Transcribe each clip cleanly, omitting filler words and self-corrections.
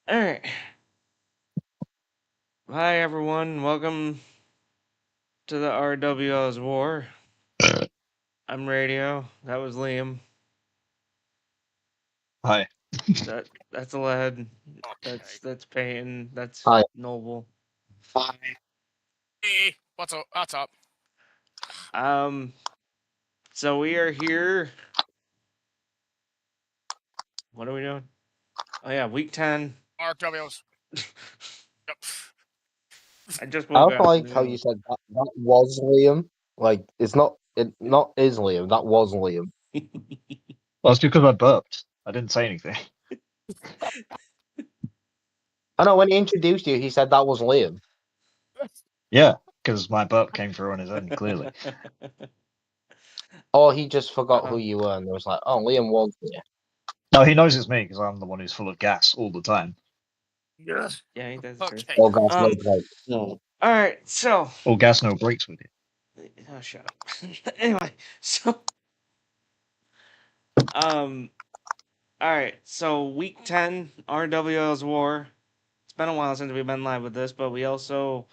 All right. Hi, everyone. Welcome to the RWL's War. I'm Radio. That was Liam. Hi. That's Led. Okay. That's Peyton. That's Hi. Noble. Hi. Hey, what's up? What's up? Um. So we are here. What are we doing? Oh yeah, week 10. RWL's. Yep. I just I woke also up. like how you said that was Liam. Like it's not is Liam. That was Liam. Well, it's because I burped. I didn't say anything. I know when he introduced you, he said that was Liam. Yeah, because my burp came through on his own, clearly. Or he just forgot who Uh-huh. you were and was like, "Oh, Liam was here." No, he knows it's me because I'm the one who's full of gas all the time. Yes. Yeah, ain't that the truth? Okay. Oh, guys, no Um. break. No. All right. So. All gas, no brakes with it. Oh, shut up. Anyway, so. Um. All right. So week 10, RWL's War. It's been a while since we've been live with this, but we also,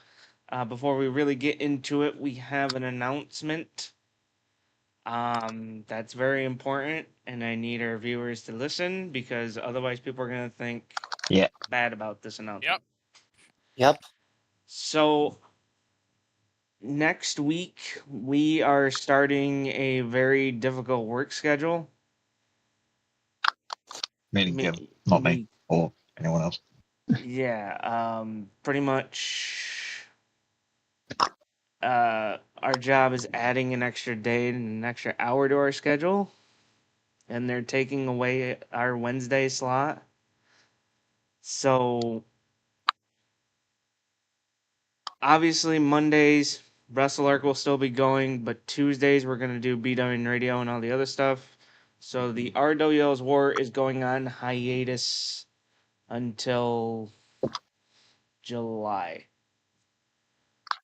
before we really get into it, we have an announcement. That's very important, and I need our viewers to listen because otherwise people are gonna think bad about this announcement. Yep. So next week we are starting a very difficult work schedule. Meaning him, not me or anyone else. Yeah, pretty much. Our job is adding an extra day and an extra hour to our schedule, and they're taking away our Wednesday slot. So obviously Mondays Wrestle Arc will still be going, but Tuesdays we're gonna do BW Radio and all the other stuff. So the RWL's War is going on hiatus until July.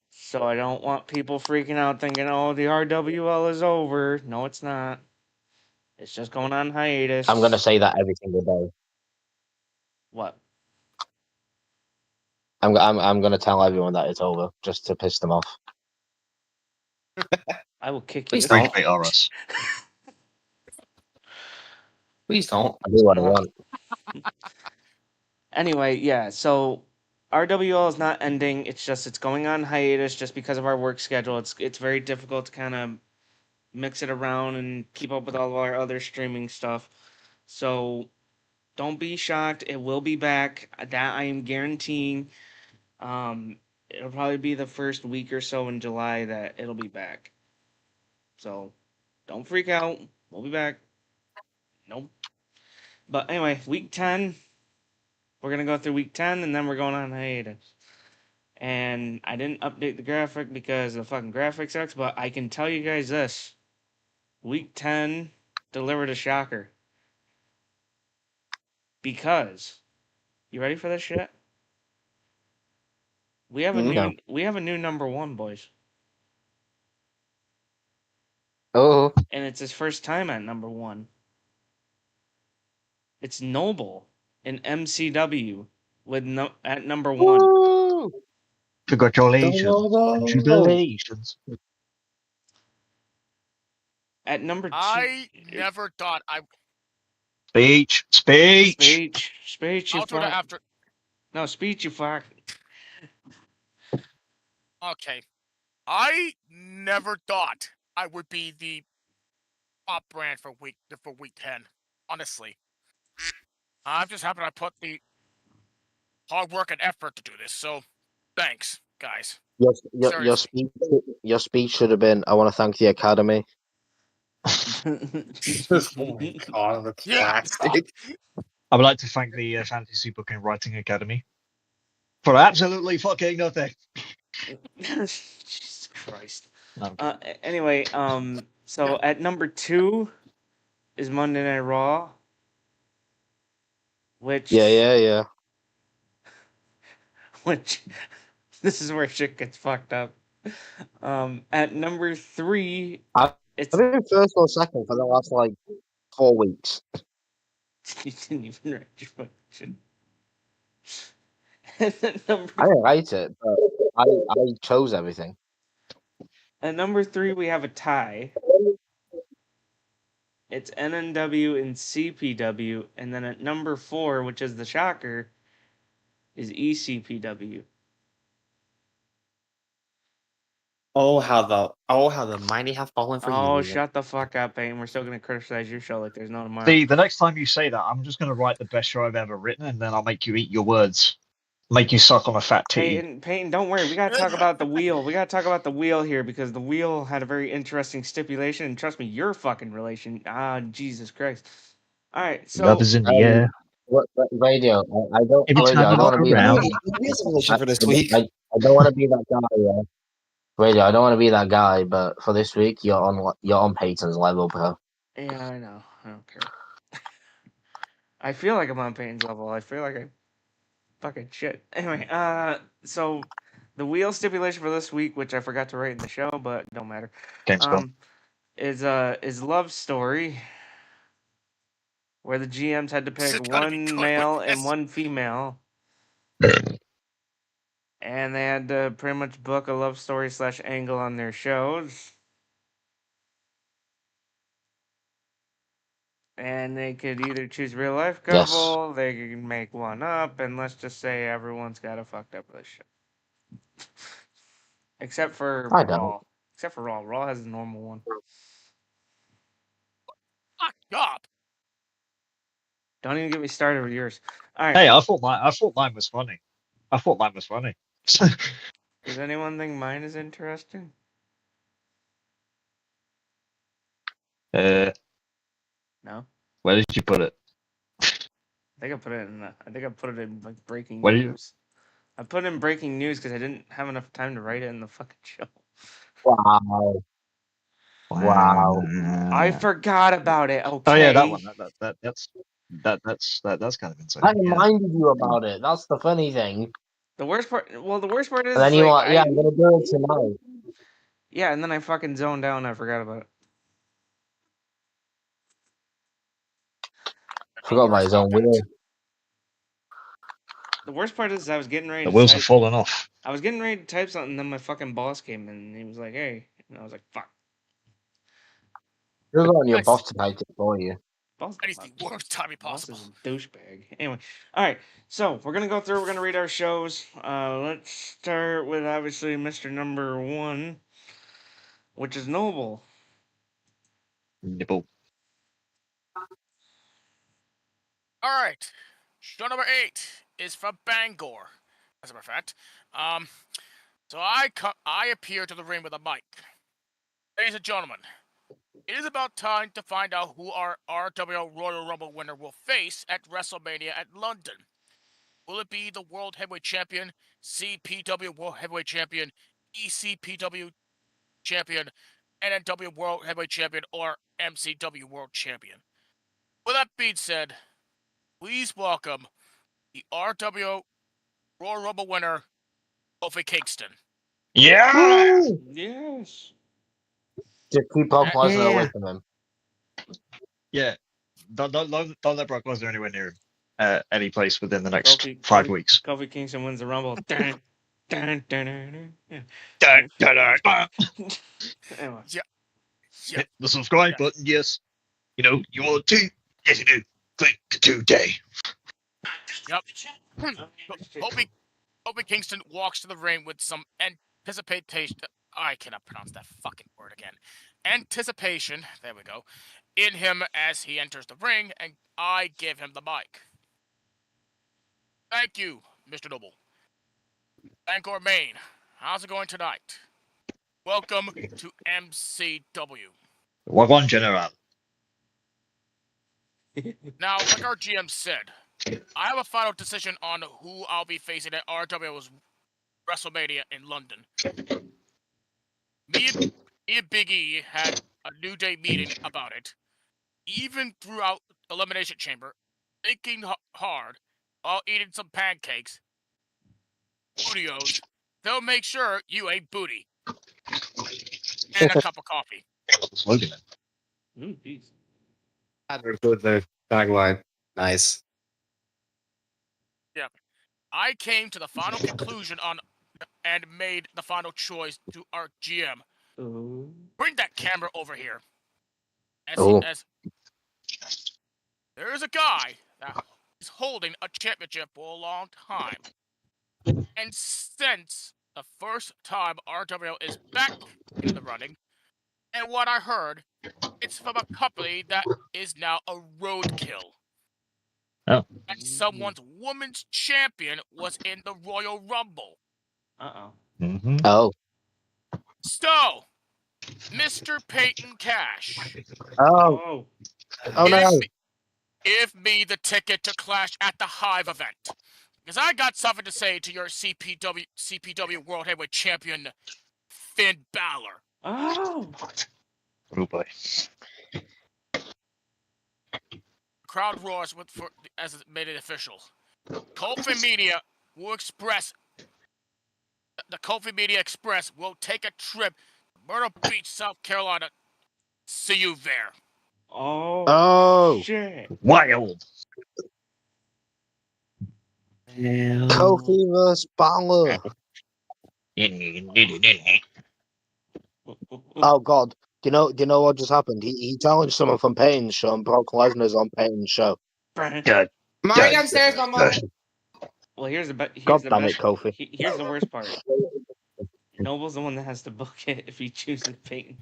So I don't want people freaking out thinking, oh, the RWL is over. No, it's not. It's just going on hiatus. I'm gonna say that every single day. What? I'm gonna tell everyone that it's over just to piss them off. I will kick Please you. don't. Clickbait are us. Please don't. I do what I want. Anyway, yeah, so RWL is not ending. It's going on hiatus just because of our work schedule. It's very difficult to kind of mix it around and keep up with all of our other streaming stuff. So don't be shocked. It will be back. That I am guaranteeing. It'll probably be the first week or so in July that it'll be back. So don't freak out. We'll be back. Nope. But anyway, week 10, we're going to go through week 10 and then we're going on hiatus. And I didn't update the graphic because the fucking graphic sucks, but I can tell you guys this. Week 10 delivered a shocker. Because, you ready for this shit? We have a new number 1, boys. Oh. And it's his first time at number 1. It's Noble in MCW at number 1. Woo! Congratulations. Congratulations. At number 2. I never thought I. Speech. Speech, you I'll do that fuck. after. No, speech, you fuck. Okay. I never thought I would be the top brand for week 10. Honestly, I'm just happy I put the hard work and effort to do this. So, thanks, guys. Your speech should have been, "I want to thank the Academy." Oh my god, that's plastic. I would like to thank the Fantasy Book and Writing Academy for absolutely fucking nothing. Jesus Christ. Okay. Anyway, so at number 2 is Monday Night Raw, which Yeah. which this is where shit gets fucked up. At number 3, I've it's been first or second for the last like 4 weeks. you didn't even write your fucking shit. And then I didn't write it, but I chose everything. at number 3, we have a tie. It's NNW and CPW. And then at number 4, which is the shocker, is ECPW. Oh, how the mighty have fallen for you, Oh, Leland. shut the fuck up, Peyton. We're still going to criticize your show like there's no tomorrow. See, the next time you say that, I'm just going to write the best show I've ever written, and then I'll make you eat your words. Make you suck on a fat titty. Peyton, don't worry. We got to talk about the wheel. We got to talk about the wheel here because the wheel had a very interesting stipulation. And trust me, your fucking relation. Ah, Jesus Christ. All right, so. Love is in the air. Radio. I don't. Every Radio. time I you don't want to look be around. that. He has a relation I, for this week. I don't want to be that guy. Yeah. Radio. I don't want to be that guy, but for this week, you're on Peyton's level, bro. Yeah, I know. I don't care. I feel like I'm on Peyton's level. I feel like I fucking shit. Anyway, so the wheel stipulation for this week, which I forgot to write in the show, but don't matter, Game's gone. is Love Story, where the GMs had to This pick is gonna be one good male with and this. one female, and they had to pretty much book a love story / angle on their shows. And they could either choose real life Yes. couple, they could make one up, and let's just say everyone's got a fucked up relationship. Except for I don't. Raw. Except for Raw. Raw has a normal one. Fuck up. Don't even get me started with yours. All right. Hey, I thought mine was funny. Does anyone think mine is interesting? No. Where did you put it? I think I put it in. I think I put it in like breaking Where did you- news. I put it in breaking news because I didn't have enough time to write it in the fucking show. Wow. Wow. I forgot about it. Okay. Oh yeah, that one. That's kind of insane. I Yeah. reminded you about it. That's the funny thing. The worst part. Well, the worst part is. And then you like, want, yeah, I'm gonna do it tonight. Yeah, and then I fucking zoned out and I forgot about it. Forgot about his own wheel. The worst part is I was getting ready The to wheels are type. falling off. I was getting ready to type something, and then my fucking boss came in and he was like, "Hey," and I was like, "Fuck." You're on your Nice. boss to type it for you. Boss, That is the worst timing boss possible. is a douchebag. Anyway, all right. So we're gonna go through. We're gonna read our shows. Let's start with obviously Mr. Number 1, which is Noble. Nibble. All right. Show number 8 is from Bangor, as a matter of fact. So I appear to the ring with a mic. Ladies and gentlemen, it is about time to find out who our RWL Royal Rumble winner will face at WrestleMania at London. Will it be the World Heavyweight Champion, CPW World Heavyweight Champion, ECPW Champion, NNW World Heavyweight Champion, or MCW World Champion? With that being said, please welcome the RWL Royal Rumble winner, Kofi Kingston. Yeah. Yes. Just keep Brock Lesnar Yeah. away from him. Yeah. Don't let Brock Lesnar anywhere near any place within the next Kofi- 5 Kofi- weeks. Kofi Kingston wins the Rumble. Dun, dun, dun, dun, dun. Dun, dun, dun, dun. Anyway. Yeah. Hit the subscribe button, yes. You know, you want to? Yes, you do. Click today. Yep. Kofi Kingston walks to the ring with some anticipation. I cannot pronounce that fucking word again. Anticipation. There we go. In him as he enters the ring, and I give him the mic. Thank you, Mr. Noble. Bangor, Maine. How's it going tonight? Welcome to MCW. Wagwan General. Now, like our GM said, I have a final decision on who I'll be facing at RW's WrestleMania in London. Me and Big E had a New Day meeting about it. Even throughout Elimination Chamber, thinking hard while eating some pancakes, bootios, they'll make sure you ate booty. And a cup of coffee. Slogan. Ooh, jeez. Good the tagline. Nice. I came to the final conclusion on and made the final choice to our GM. Ooh. Bring that camera over here. Oh. As there is a guy that is holding a championship for a long time. And since the first time RWL is back in the running, and what I heard, it's from a company that is now a roadkill. Oh. And someone's women's champion was in the Royal Rumble. Uh-oh. Mm-hmm. Oh. So, Mr. Peyton Cash, Oh. Oh no. give me the ticket to Clash at the Hive event. Because I got something to say to your CPW World Heavyweight Champion, Finn Balor. Oh. Oh boy. Crowd roars as it made it official. Kofi Media will express. The Kofi Media Express will take a trip to Myrtle Beach, South Carolina. See you there. Oh. Shit. Wild. Kofi vs. Balor. Oh God. Do you know what just happened? He challenged someone from Payne's show, and Brock Lesnar's on Payne's show. Brian. Dud. Mike upstairs, Mama. Well, here's the God best. damn it, Kofi. Here's the worst part. Noble's the one that has to book it if he chooses Peyton.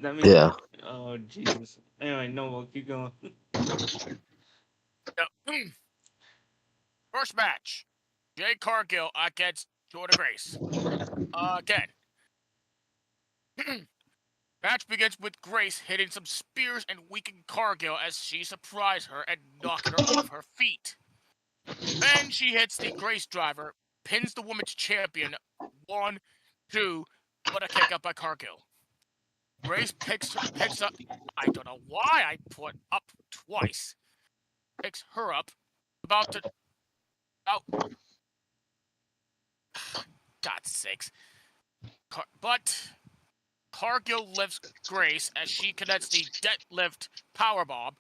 That means. Yeah. Oh Jesus. Anyway, Noble, keep going. First match: Jade Cargill against Jordan Grace. Again. Match begins with Grace hitting some spears and weakening Cargill as she surprised her and knocking her off her feet. Then she hits the Grace driver, pins the women's champion. 1, 2, but a kick up by Cargill. Grace picks up. I don't know why I put up twice. Picks her up, about to. Oh, God's sakes! But Cargill lifts Grace as she connects the deadlift powerbomb.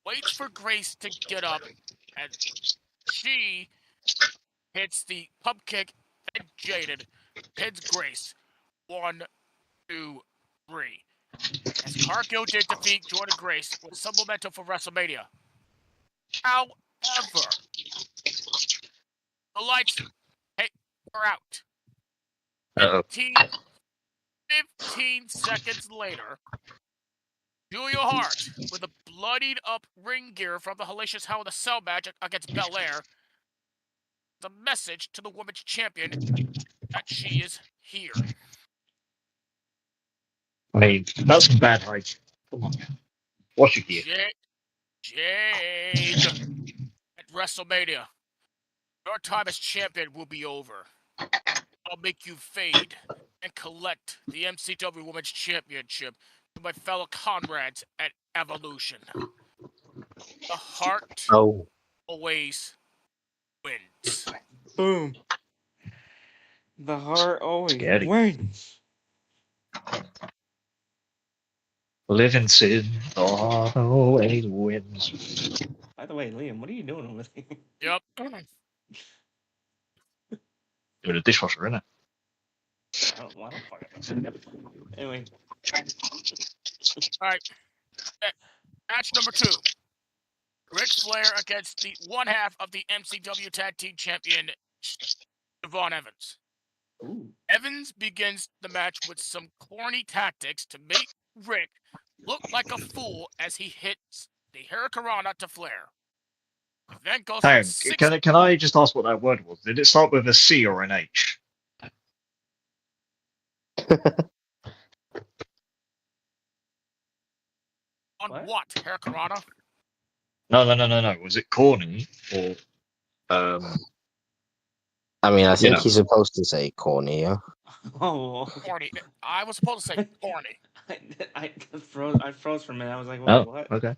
Waits for Grace to get up, and she hits the pump kick and Jaded pins Grace. 1, 2, 3. As Cargill did defeat Jordan Grace with some momentum for WrestleMania. However, the lights take her out. 15 seconds later, Julia Hart, with a bloodied up ring gear from the Hellacious Hell in a Cell match against Belair, the message to the women's champion that she is here. I mean, that's some bad hype. Come on. Watch your gear. Jade at WrestleMania. Your time as champion will be over. I'll make you fade and collect the MCW Women's Championship to my fellow comrades at Evolution. The heart Oh. always wins. Boom. The heart always Scary. wins. Living sin always wins. By the way, Liam, what are you doing over there? Yep. Doing a dishwasher, innit? I don't fucking know. Anyway. Alright. Match number 2. Ric Flair against the one half of the MCW Tag Team Champion, Devon Evans. Ooh. Evans begins the match with some corny tactics to make Rick look like a fool as he hits the Hurricanrana to Flair. Then goes Hang on, six can I just ask what that word was? Did it start with a C or an H? on What? what? Hurricanrana? No. Was it corny or I mean, I think know. he's supposed to say corny, yeah. Oh. Corny. I was supposed to say corny. I froze for a minute. I was like, wait, what? Okay.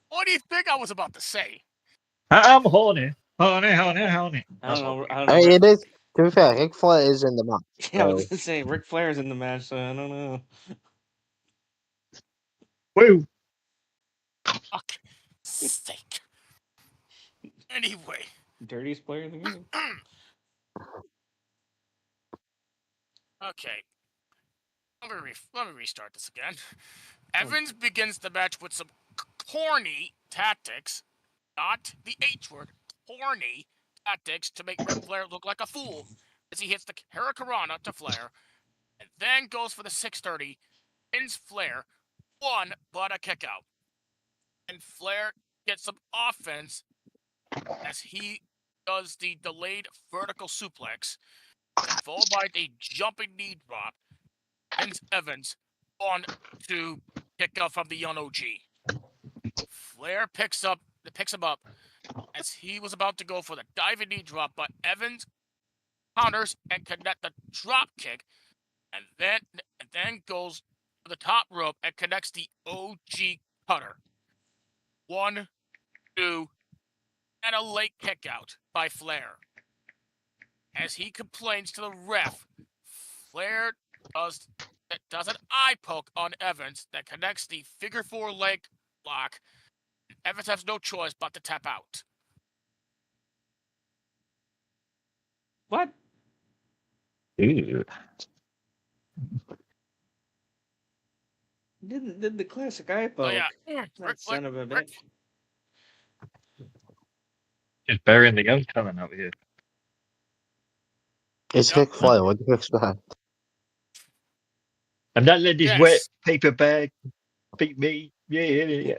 What do you think I was about to say? I'm horny. Horny. I don't know. I mean, it is. To be fair, Ric Flair is in the match. Yeah, I was So. gonna say Ric Flair's in the match, so I don't know. Woo! Fuck's sake. Anyway. Dirtiest player in the game. Okay. Let me restart this again. Evans begins the match with some corny tactics, not the H word, corny tactics to make Ric Flair look like a fool as he hits the Hurricanrana to Flair, and then goes for the 630, pins Flair, one but a kick out. And Flair gets some offense as he does the delayed vertical suplex, followed by the jumping knee drop, pins Evans on to kick out from the young OG. Flair picks him up as he was about to go for the diving knee drop, but Evans counters and connect the drop kick, and then goes to the top rope and connects the OG cutter. 1, 2, and a late kick out by Flair. As he complains to the ref, Flair does an eye poke on Evans that connects the figure 4 leg lock. Evans has no choice but to tap out. What? Ew. Did the classic eye poke. Oh yeah, That son of a Rick, bitch. Just burying the young talent out here. It's Yep. Ric Flair. What do you expect? And that let this Yes. wet paper bag beat me. Yeah.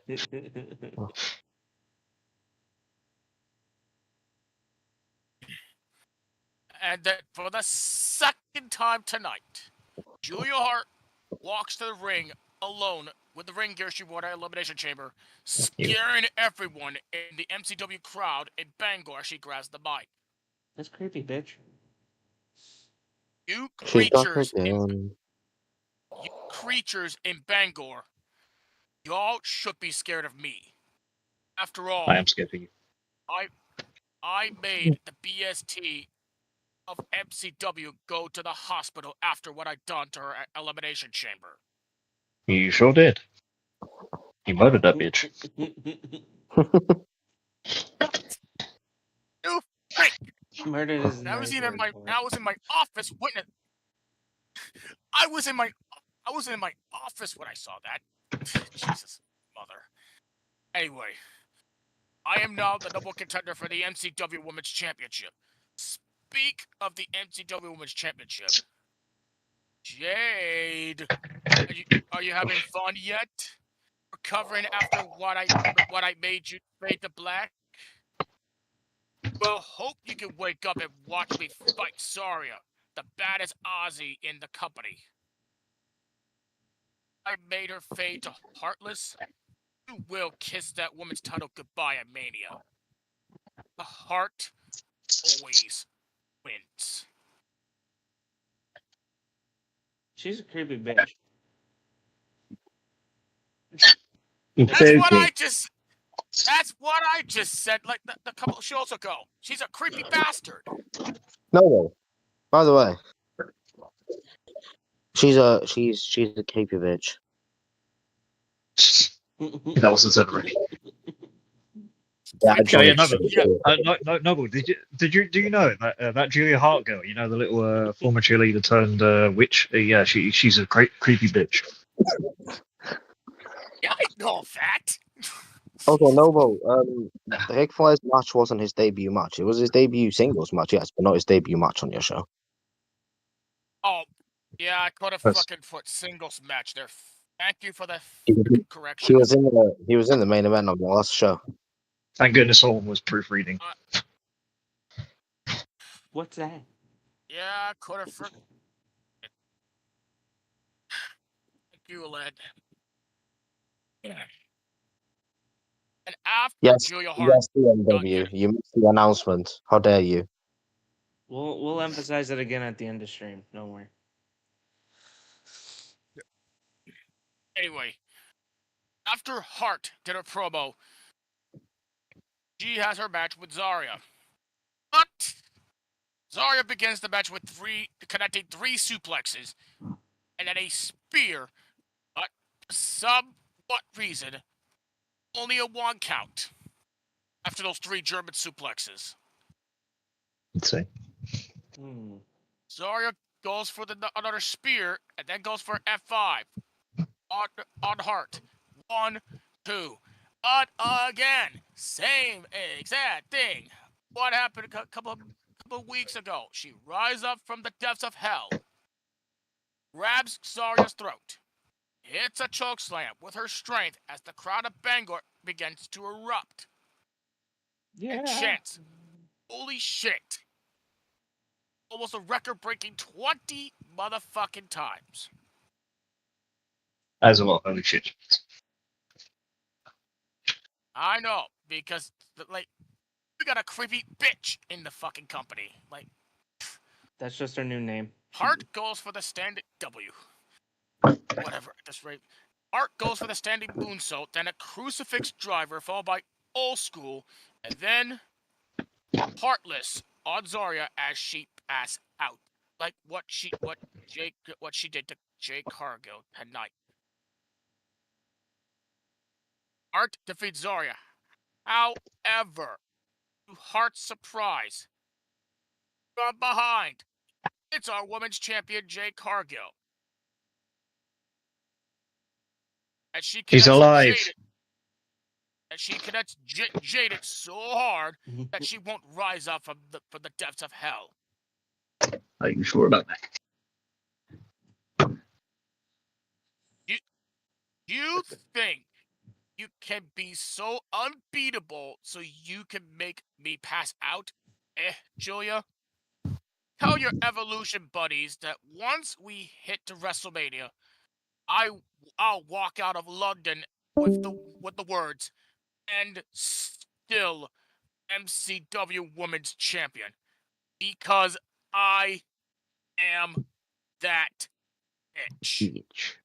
And then for the second time tonight, Julia Hart walks to the ring alone with the ring gear she wore at Elimination Chamber, scaring everyone in the MCW crowd in Bangor. She grabs the mic. That's creepy, bitch. You She's back creatures again. in Bangor, y'all should be scared of me. After all, I am scared of you. I made the BST of MCW go to the hospital after what I'd done to her at Elimination Chamber. You sure did. You murdered that bitch. You freak! Murdered is I was nice in my office witness. I was in my office when I saw that. Jesus, mother. Anyway, I am now the number one contender for the MCW Women's Championship. Speak of the MCW Women's Championship, Jade, are you having fun yet? Recovering after what I made you fade to black? Well, hope you can wake up and watch me fight Zarya, the baddest Aussie in the company. I made her fade to Heartless. You will kiss that woman's title goodbye at Mania. The heart always wins. She's a creepy bitch. That's what I just said like the couple of shows ago. She's a creepy bastard. No. By the way, she's a creepy bitch. That wasn't said already. Yeah, I Yeah, joined. Noble, do you know that that Julia Hart girl? You know, the little former cheerleader turned witch. Yeah, she's a creepy bitch. Yeah, I know that. Okay, Noble. Ric Flair's match wasn't his debut match. It was his debut singles match, yes, but not his debut match on your show. Oh, yeah, I could have That's- fucking put singles match there. Thank you for the He correction. was in the main event of the last show. Thank goodness someone was proofreading. What's that? Yeah, I could have forgotten. Thank you, Led. Yeah. And after Yes, Julia Hart, yes, CMW. You missed the announcement. How dare you? We'll emphasize it again at the end of stream. Don't worry. anyway, after Hart did her promo, she has her match with Zarya. But Zarya begins the match with connecting three suplexes and then a spear. But some what reason, only a 1 count after those 3 German suplexes. Let's see. Zarya goes for another spear and then goes for F5 on Hart. 1, 2. But again, same exact thing. What happened a couple of weeks ago? She rises up from the depths of hell, grabs Zarya's throat, hits a chokeslam with her strength as the crowd of Bangor begins to erupt. And chants, "Holy shit!" Almost a record-breaking 20 motherfucking times. That's a lot. Holy shit. I know, because we got a creepy bitch in the fucking company. That's just her new name. Hart goes for the standing W. Whatever, at this rate. Hart goes for the standing moonsault, then a crucifix driver, followed by old school, and then Heartless on Zarya as she passes out. Like what she did to Jake Cargill tonight. Hart defeats Zarya. However, to Hart's surprise, from behind, it's our women's champion, Jade Cargill. And She's alive. She connects Jaded so hard that she won't rise up from the depths of hell. Are you sure about that? You think you can be so unbeatable so you can make me pass out? Julia? Tell your Evolution buddies that once we hit to WrestleMania, I'll walk out of London with the words, "And still MCW Women's Champion." Because I am that bitch.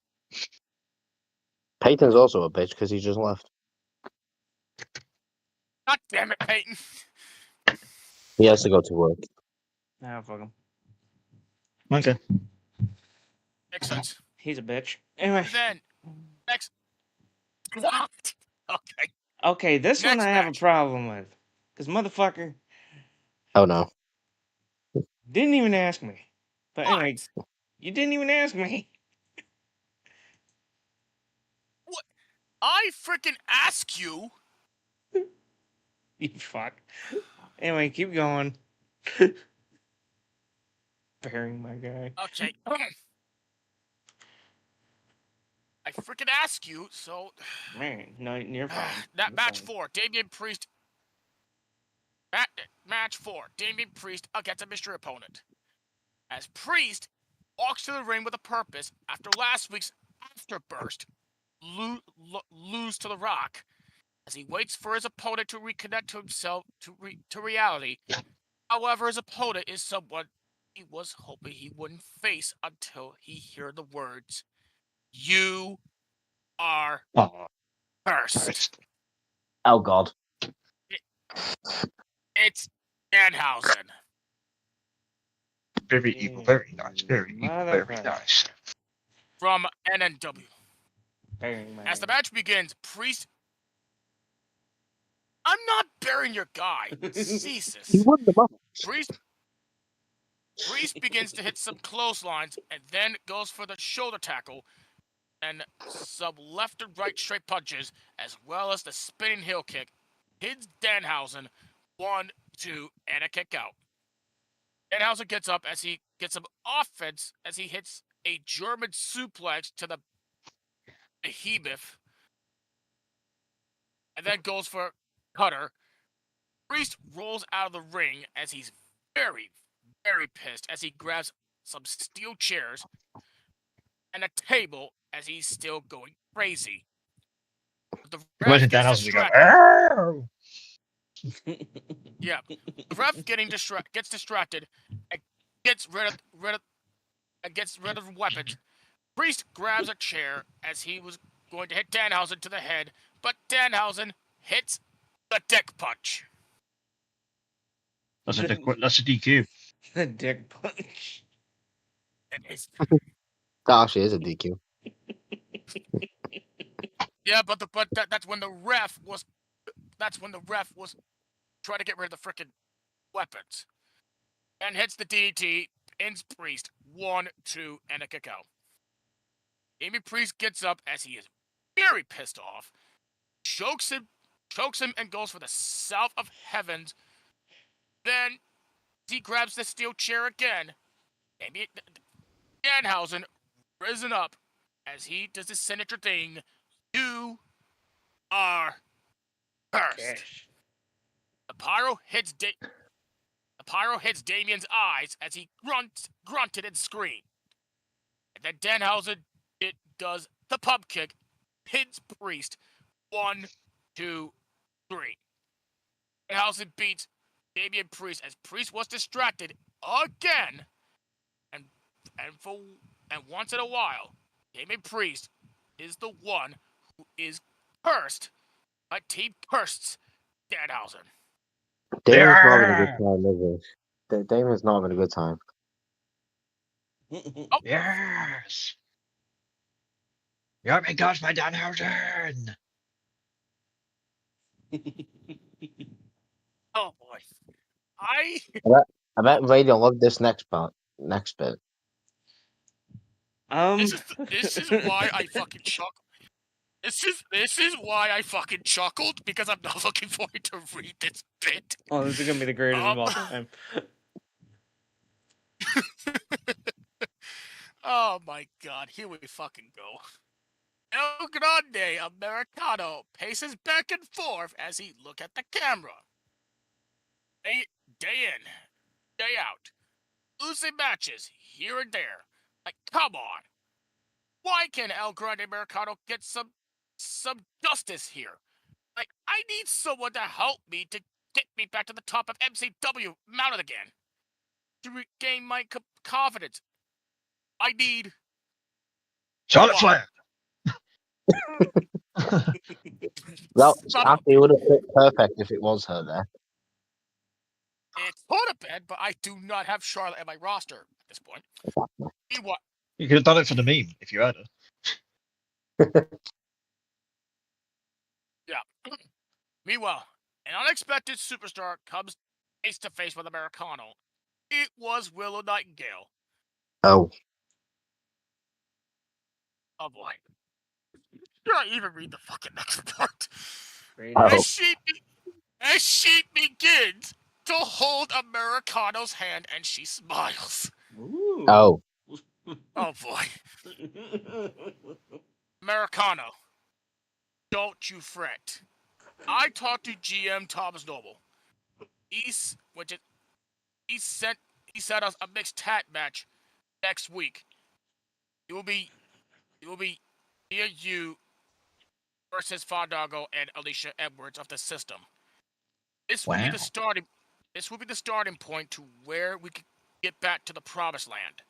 Peyton's also a bitch because he just left. God damn it, Peyton. He has to go to work. Nah, fuck him. Okay. Makes sense. He's a bitch. Anyway. Then, next. What? Okay. Okay, this one Next I have a match. problem with. Because motherfucker Oh no. didn't even ask me. But What? anyway, you didn't even ask me. What? I freaking ask you. You fuck. Anyway, keep going. Burying my guy. Okay. I freaking ask you, so. Man, no, you're fine. That You're match fine. 4, Damian Priest. Match 4, Damian Priest against a mystery opponent. As Priest walks to the ring with a purpose after last week's afterburst lose to The Rock, as he waits for his opponent to reconnect to himself to reality. However, his opponent is someone he was hoping he wouldn't face until he heard the words, "You are cursed." Oh god. It's Danhausen. Very evil, very nice, very evil, very Motherfucker. nice. From NNW. Burying my As the guy. match begins, Priest. I'm not burying your guy. Jesus. He won the match. Priest begins to hit some clotheslines and then goes for the shoulder tackle and some left and right straight punches, as well as the spinning heel kick. Hits Danhausen 1, 2, and a kick out. Danhausen gets up as he gets some offense as he hits a German suplex to the behemoth and then goes for cutter. Priest rolls out of the ring as he's very, very pissed as he grabs some steel chairs and a table as he's still going crazy. The ref Imagine gets Danhausen to go, distracted. "Arr!" Yeah, the ref gets distracted and gets rid of the weapons. Priest grabs a chair as he was going to hit Danhausen to the head, but Danhausen hits the dick punch. That's a DQ. The dick punch. It is. That actually is a DQ. Yeah, but that's when the ref was trying to get rid of the frickin' weapons. And hits the DDT, pins Priest, 1, 2, and a kick out. Amy Priest gets up as he is very pissed off, chokes him, and goes for the South of Heavens. Then he grabs the steel chair again. Amy Danhausen risen up as he does his signature thing. You are cursed. Cash. The pyro hits Damien's eyes as he grunted and screamed. And then Danhausen does the pub kick, pins Priest, 1, 2, 3. Danhausen beats Damien Priest as Priest was distracted again, and once in a while, Damien Priest is the one who is cursed by Team Cursed Danhausen. Damon's not having a good time, is he? Damon's not having a good time. Oh, Yes. You're my gosh, my Danhausen. oh boy. I I bet Radio loved this next part. Next bit. this is why I fucking chuckled. This is why I fucking chuckled, because I'm not looking forward to read this bit. Oh, this is gonna be the greatest of all time. Oh my god, here we fucking go. El Grande Americano paces back and forth as he look at the camera. Day in, day out. Losing matches here and there. Like, come on. Why can't El Grande Americano get some justice here? Like, I need someone to help me to get me back to the top of MCW mounted again. To regain my confidence. I need Charlotte Flair. Well, Son of a- actually, it would have fit perfect if it was her there. It's could have been, but I do not have Charlotte at my roster at this point. Meanwhile, You could have done it for the meme if you had her. Meanwhile, an unexpected superstar comes face to face with Americano. It was Willow Nightingale. Oh, Oh boy. Should I even read the fucking next part? Great. Oh. As she begins to hold Americano's hand and she smiles. Ooh. oh, Oh boy. Americano, don't you fret. I talked to GM Thomas Noble. He set us a mixed tag match next week. It will be near you versus Fandango and Alicia Edwards of the system. This will be Wow. the starting point to where we can get back to the promised land.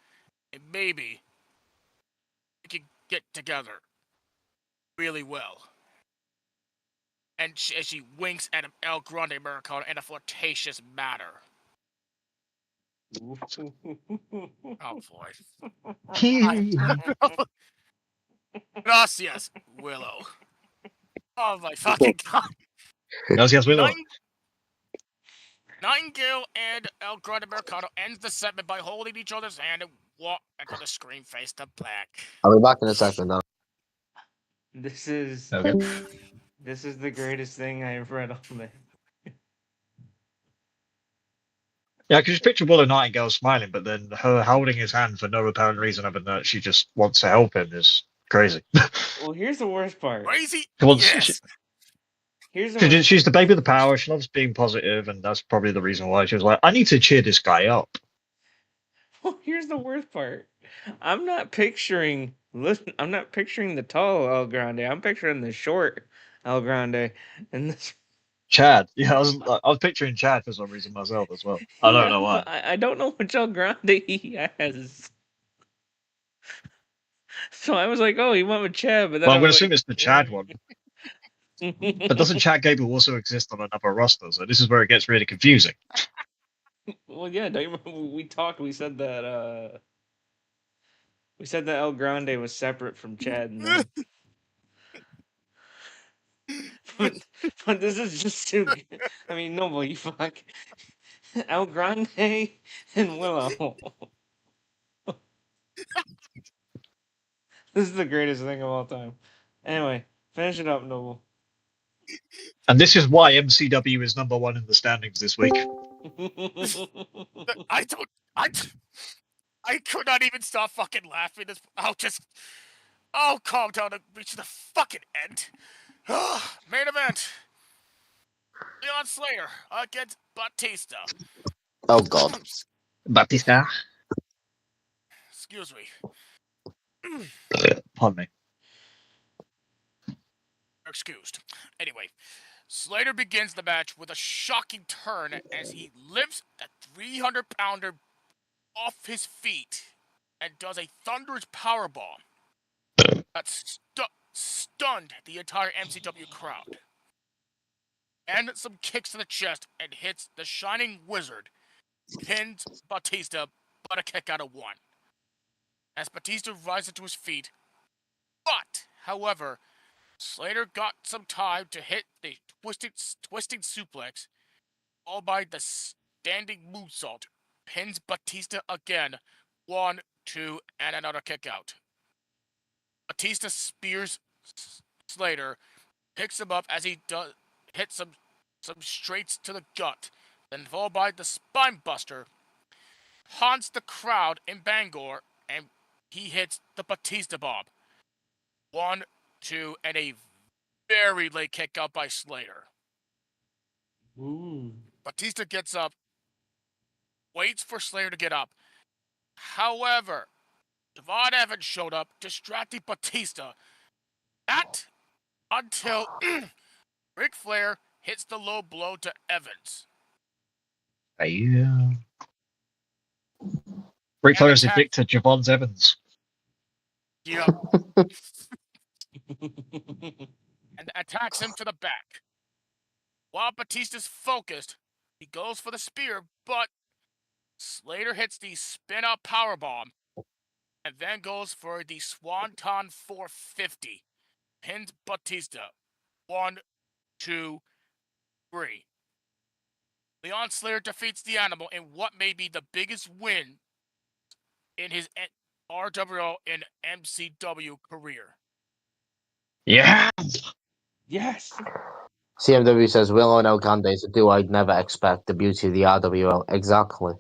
And maybe we can get together really well. And as she winks at El Grande Americano in a flirtatious manner. Oh boy. Gracias, Willow. Oh my fucking god. Yes, Willow. Nightingale and El Grande Americano ends the segment by holding each other's hand and walk until the screen face to black. I'll be back in a second now. This is Okay. the greatest thing I have read all day. Yeah, because you picture Willow Nightingale smiling, but then her holding his hand for no apparent reason other than that she just wants to help him is crazy. Well, here's the worst part. Crazy? She wants- Yes. Here's the worst. She's the baby of the power. She loves being positive, and that's probably the reason why she was like, "I need to cheer this guy up." Well, here's the worst part. I'm not picturing. Listen, I'm not picturing the tall El Grande. I'm picturing the short El Grande. And this. Chad, yeah, I was picturing Chad for some reason myself as well. I don't know why. I don't know which El Grande he has. So I was like, oh, he went with Chad, but then Well, I'm I going to was assume it's the Chad one. But doesn't Chad Gable also exist on another roster? So this is where it gets really confusing. Well, yeah. Don't you remember we talked? We said that. We said that El Grande was separate from Chad. And then... but this is just too good. I mean, Noble, you fuck. El Grande and Willow. This is the greatest thing of all time. Anyway, finish it up, Noble. And this is why MCW is #1 in the standings this week. I don't. I could not even stop fucking laughing. I'll calm down and reach the fucking end. Main event. Leon Slayer against Batista. Oh God. Batista. Excuse me. Pardon me. Excused. Anyway, Slater begins the match with a shocking turn as he lifts the 300-pounder off his feet and does a thunderous powerbomb that stunned the entire MCW crowd. And some kicks to the chest and hits the Shining Wizard, pins Batista, but a kick out of one. As Batista rises to his feet, but, however, Slater got some time to hit the twisting suplex, followed by the standing moonsault, pins Batista again, 1, 2, and another kick out. Batista spears Slater, picks him up as he hits some straights to the gut, then followed by the spine buster, haunts the crowd in Bangor, and he hits the Batista bomb. 1, 2, and a very late kick out by Slater. Ooh. Batista gets up, waits for Slater to get up. However, Devon Evans showed up, distracting Batista. That until Ric Flair hits the low blow to Evans. Yeah. Ric Flair is addicted to Javon Evans. Yep. And attacks him to the back. While Batista's focused, he goes for the spear, but Slater hits the spin-out powerbomb and then goes for the Swanton 450. Pins Batista. 1, 2, 3. Leon Slater defeats the Animal in what may be the biggest win in his RWL and MCW career. Yeah. Yes. CMW says Willow and El Grande is a duo I'd never expect. The beauty of the RWL. Exactly.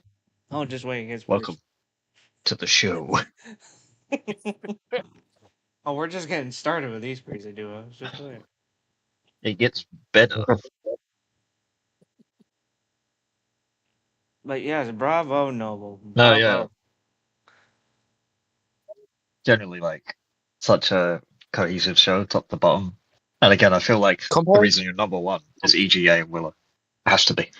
Oh, just wait. It's Welcome to the show. Oh, we're just getting started with these crazy duos. Just wait. It gets better. But yes, bravo, Noble. No, Bravo. yeah. Generally, like, such a cohesive show, top to bottom. And again, I feel like the reason you're #1 is EGA and Willow. It has to be.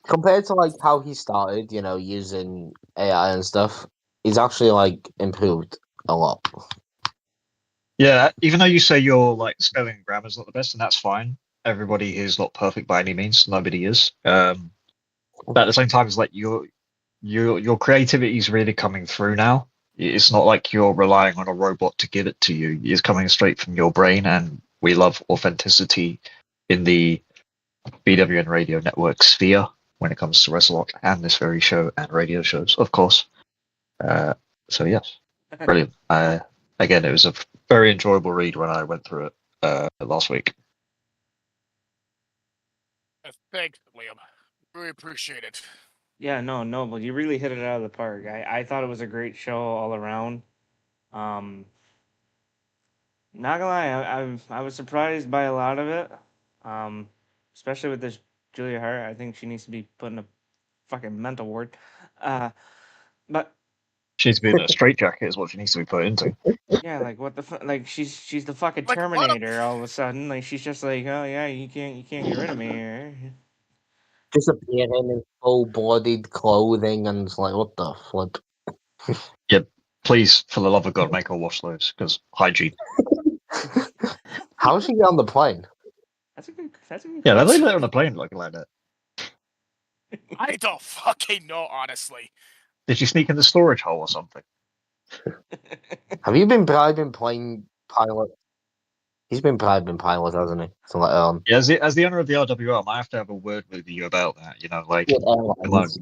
Compared to like how he started, you know, using AI and stuff, he's actually like improved a lot. Yeah, even though you say your like spelling and grammar's not the best, and that's fine. Everybody is not perfect by any means. Nobody is. But at the same time, it's like your creativity is really coming through now. It's not like you're relying on a robot to give it to you. It's coming straight from your brain, and we love authenticity in the BWN Radio Network sphere when it comes to WrestleRock and this very show and radio shows, of course. So yes, brilliant. Again, it was a very enjoyable read when I went through it last week. Thanks, Liam. Really appreciate it. Yeah, no, Noble, you really hit it out of the park. I thought it was a great show all around. Not gonna lie, I was surprised by a lot of it. Especially with this Julia Hart. I think she needs to be put in a fucking mental ward. But She's been a straitjacket, is what she needs to be put into. yeah, like what the fuck? Like she's the fucking Like, what Terminator. All of a sudden, like she's just like, oh yeah, you can't get rid of me here. Just appearing in full-bodied clothing and it's like, what the flip? Please, for the love of God, make her wash those, because hygiene. How did she get on the plane? That's a good. Yeah, they let her on the plane looking like that. I don't fucking know, honestly. Did she sneak in the storage hole or something? Have you been bribing plane pilots? He's been pilot, hasn't he? So like, Yeah, as the owner of the RWL, I have to have a word with you about that. You know, like, with come on. airlines.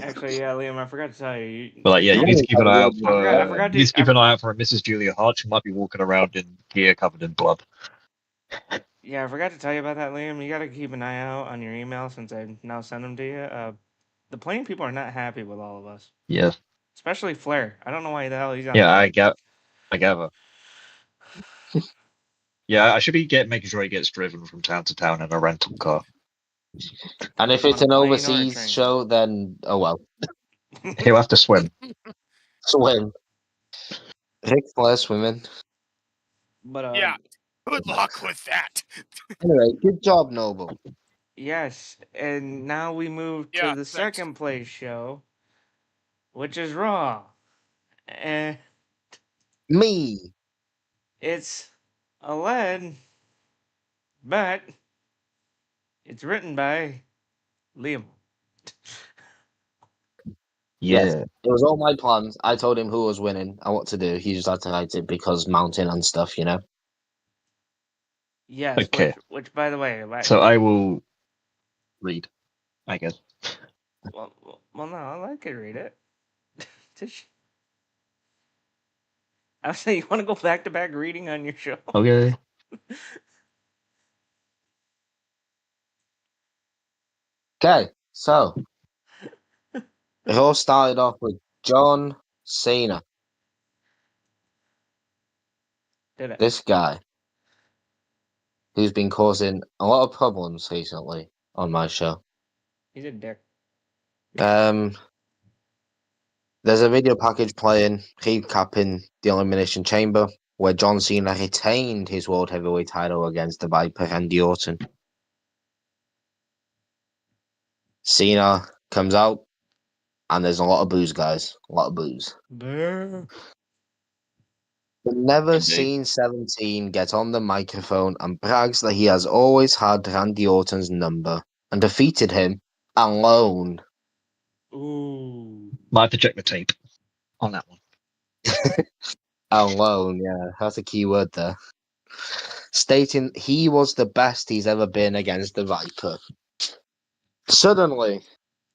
Actually, yeah, Liam, I forgot to tell you. But like, yeah, you need to keep an eye out I forgot- I for forgot you need to- to keep an eye out for Mrs. Julia Hart. She might be walking around in gear covered in blood. Yeah, I forgot to tell you about that, Liam. You got to keep an eye out on your email since I now sent them to you. The plane people are not happy with all of us, Yeah, especially Flair. I don't know why the hell he's on. yeah, the plane. I gather. Yeah, I should be making sure he gets driven from town to town in a rental car. And if On it's a an plane or a overseas train? show, then oh well. He'll have to swim. Swim. Ric Flair swimming. But Yeah. Good luck with that. Anyway, good job, Noble. yes, and now we move to Yeah, the thanks. second place show, which is Raw, and Me. it's a lead, but it's written by Liam. Yes. Yeah. It was all my plans. I told him who was winning and what to do. He just had to write it because mountain and stuff, you know. Yes, Okay. which by the way, So I will read, I guess. well, no, I could read it. I was saying, you want to go back to back reading on your show? Okay. Okay, so it all started off with John Cena. Did it? This guy who's been causing a lot of problems recently on my show. He's a dick. There's a video package playing recapping the Elimination Chamber where John Cena retained his World Heavyweight title against the Viper Randy Orton. Cena comes out and there's a lot of booze, guys. A lot of booze. Brr. We've never Indeed. seen 17 get on the microphone and brags that he has always had Randy Orton's number and defeated him alone. Ooh. Might have to check the tape on that one. Alone, yeah, that's a key word there. Stating he was the best he's ever been against the Viper. Suddenly,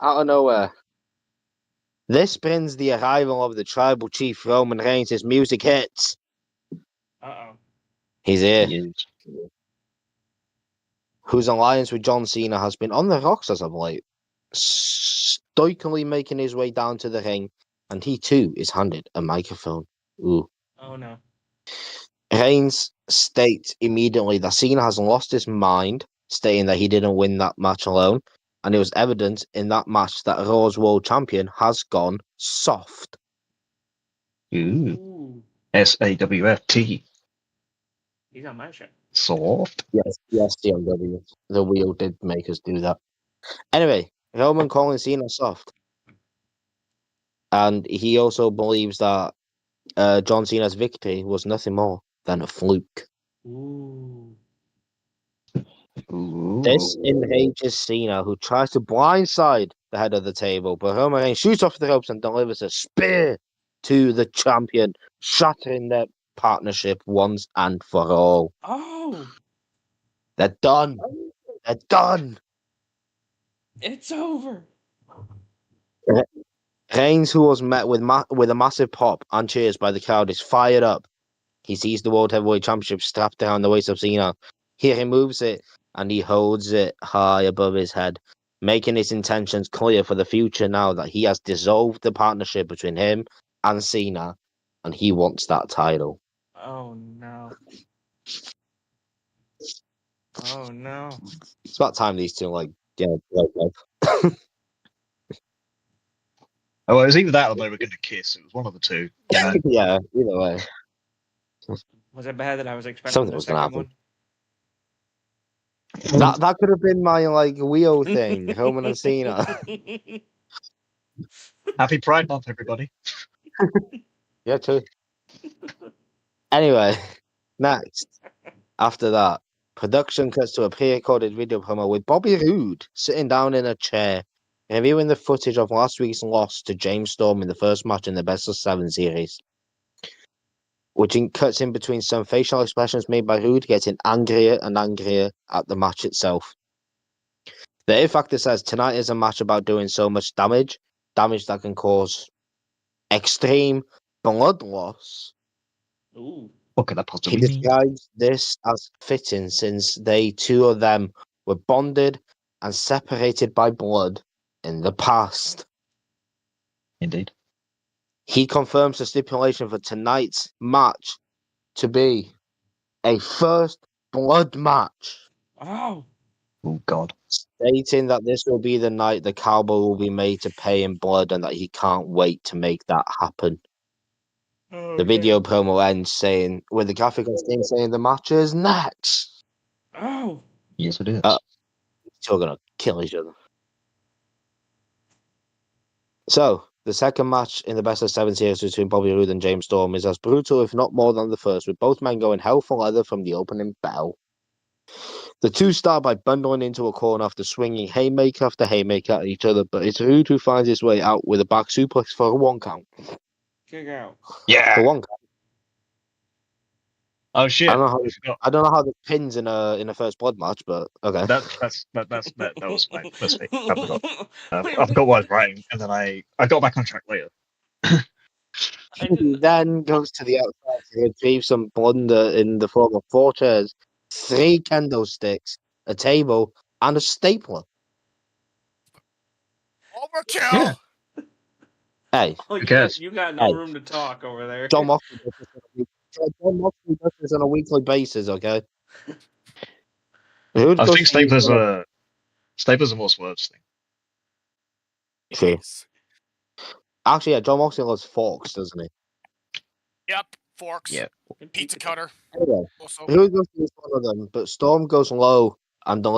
out of nowhere, this brings the arrival of the tribal chief Roman Reigns. His music hits. Uh-oh. He's here. Yes. Whose alliance with John Cena has been on the rocks as of late, stoically making his way down to the ring, and he too is handed a microphone. Ooh. Oh, no. Reigns states immediately that Cena has lost his mind, stating that he didn't win that match alone, and it was evident in that match that Raw's world champion has gone soft. Ooh. Ooh. SAWFT. He's on my show. Soft. Yes, CMW. The wheel did make us do that. Anyway, Roman calling Cena soft. And he also believes that John Cena's victory was nothing more than a fluke. Ooh. Ooh. This enrages Cena, who tries to blindside the head of the table, but Roman Reigns shoots off the ropes and delivers a spear to the champion, shattering their partnership once and for all. Oh! They're done. They're done. It's over. Reigns, who was met with a massive pop and cheers by the crowd, is fired up. He sees the World Heavyweight Championship strapped around the waist of Cena. He removes it and he holds it high above his head, making his intentions clear for the future now that he has dissolved the partnership between him and Cena, and he wants that title. Oh, no. Oh, no. It's about time these two break up. Oh, well, it was either that or they were going to kiss. It was one of the two. You know? Yeah, either way. Was it bad that I was expecting Something the was gonna second happen. one? That could have been my wheel thing, Roman and Cena. Happy Pride Month, everybody. Yeah, too. Anyway, next. After that, production cuts to a pre-recorded video promo with Bobby Roode sitting down in a chair, reviewing the footage of last week's loss to James Storm in the first match in the Best of 7 series. which cuts in between some facial expressions made by Rude, getting angrier and angrier at the match itself. The A Factor says tonight is a match about doing so much damage that can cause extreme blood loss. Ooh. What could that He possibly mean? describes this as fitting since they two of them were bonded and separated by blood in the past. Indeed. He confirms the stipulation for tonight's match to be a first blood match, Oh. Oh God. stating that this will be the night the cowboy will be made to pay in blood and that he can't wait to make that happen. Oh, The video promo ends saying, with the graphic on screen saying the match is next. Oh. Yes, it is. Still gonna kill each other. So, the second match in the best of 7 series between Bobby Roode and James Storm is as brutal, if not more, than the first, with both men going hell for leather from the opening bell. The two start by bundling into a corner after swinging haymaker after haymaker at each other, but it's Roode who finds his way out with a back suplex for a 1 count. Kick out. Yeah. For 1 count. Oh shit. I don't know how I forgot. I don't know how the pins in a first blood match, but okay. That was my mistake. I forgot. I forgot what I was writing, and then I got back on track later. He then goes to the outside to retrieve some plunder in the form of 4 chairs, 3 kendo sticks, a table, and a stapler. Overkill. Yeah. Hey, Oh, Who cares? you got no Hey. room to talk over there. John Moxley does this on a weekly basis, okay? Who I goes think to the- Stapler's a more swerves thing. True. Jeez. Actually, yeah, John Moxley loves forks, doesn't he? Yep. Forks. Yeah. Pizza cutter. Anyway, Also. who goes to each one of them? But Storm goes low and delivers